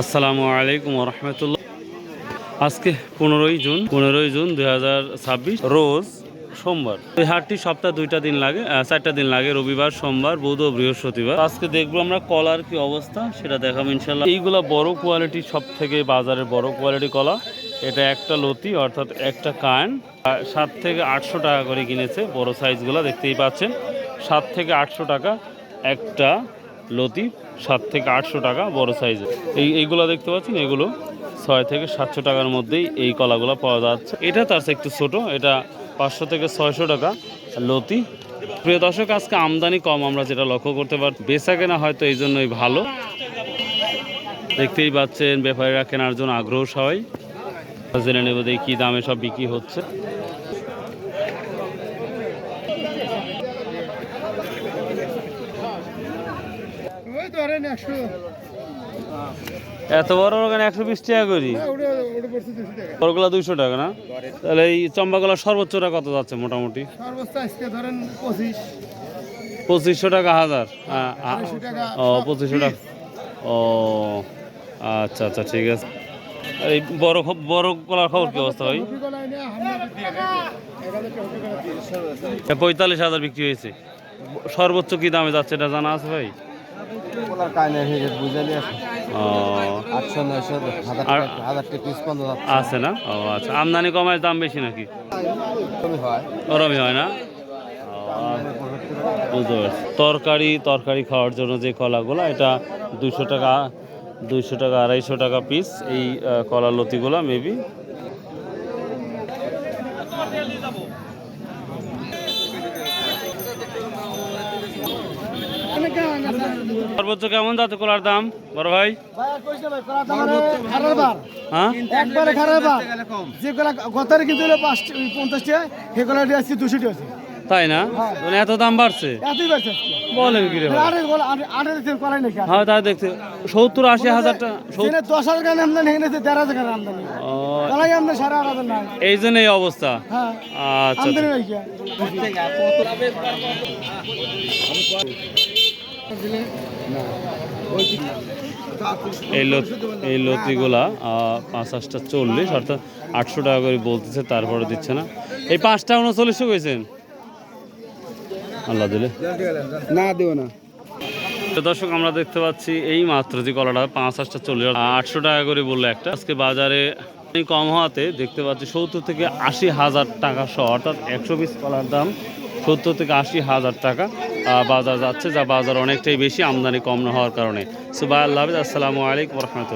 আসসালামু আলাইকুম রহমতুল্লাহ। আজকে 15ই জুন 2026 রোজ সোমবার। এই হাটটি সপ্তাহে 2টা দিন লাগে, 4টা দিন লাগে, রবিবার, সোমবার, বুধ ও বৃহস্পতিবার। আজকে দেখবো আমরা কলার কি অবস্থা সেটা দেখাবো ইনশাল্লাহ। এইগুলা বড় কোয়ালিটি, সব থেকে বাজারের বড় কোয়ালিটি কলা। এটা একটা লতি অর্থাৎ একটা কান 7 থেকে 800 টাকা করে কিনেছে। বড় সাইজগুলো দেখতেই পাচ্ছেন, 7 থেকে 800 টাকা একটা লতি, 7 থেকে 800 টাকা বড় সাইজের। এইগুলো দেখতে পাচ্ছেন, এগুলো 6 থেকে 700 টাকার মধ্যেই এই কলাগুলো পাওয়া যাচ্ছে। এটা তার চেয়ে একটু ছোটো, এটা 500 থেকে 600 টাকা লতি। প্রিয় দর্শক, আজকে আমদানি কম, আমরা যেটা লক্ষ্য করতে পারি। বেচা কেনা হয়তো এই জন্যই ভালো। দেখতেই পাচ্ছেন ব্যাপারীরা কেনার জন্য আগ্রহ সবাই। জেনে নেব দেখি কী দামে সব বিক্রি হচ্ছে। এত বড় ওখানে 120 টাকা করি, বড়গুলা 200 টাকা না? তাহলে এই চম্পাগুলা সর্বোচ্চটা কত যাচ্ছে মোটামুটি? 2500 টাকা হাজার। ও 2500 টাকা। ও আচ্ছা আচ্ছা, ঠিক আছে। এই বড় কলার খবর কি অবস্থা ভাই? 45,000 বিক্রি হয়েছে। সর্বোচ্চ কি দামে যাচ্ছে এটা জানা আছে ভাই? আছে না? ও আচ্ছা, আমদানি কমায় দাম বেশি নাকি? ওরমই হয় না? বুঝতে পারছি। তরকারি খাওয়ার জন্য যে কলাগুলো, এটা 200 টাকা 250 টাকা পিস। এই কলা লতিগুলো মেবি। সর্বোচ্চ কেমন যাচ্ছে কলার দাম বড় ভাই? হ্যাঁ, তাই না? এত দাম বাড়ছে, বলেন কি রে? হ্যাঁ, তা দেখতে 70-80 হাজার টাকা, 10,000 এই জন্য এই অবস্থা। আচ্ছা, এই লতিগুলা 50টা 40, অর্থাৎ 800 টাকা করে বলতেছে, তারপরে দিচ্ছে না। এই 5টা 39 কইছেন? আল্লাহ দিলে না দেব না। দর্শক, আমরা দেখতে পাচ্ছি এই মাত্র যে কলাটা 50টা 40, 800 টাকা করে বললো একটা। আজকে বাজারে কম হওয়াতে দেখতে পাচ্ছি 70 থেকে 80 হাজার টাকা সহ, অর্থাৎ 100 পিস কলার দাম 70 থেকে 80 হাজার টাকা বাজার যাচ্ছে, যা বাজার অনেকটাই বেশি আমদানি কম না হওয়ার কারণে। সো বাই, আল্লাহ হাফেজ, আসসালামু আলাইকুম রহমতুল্লাহ।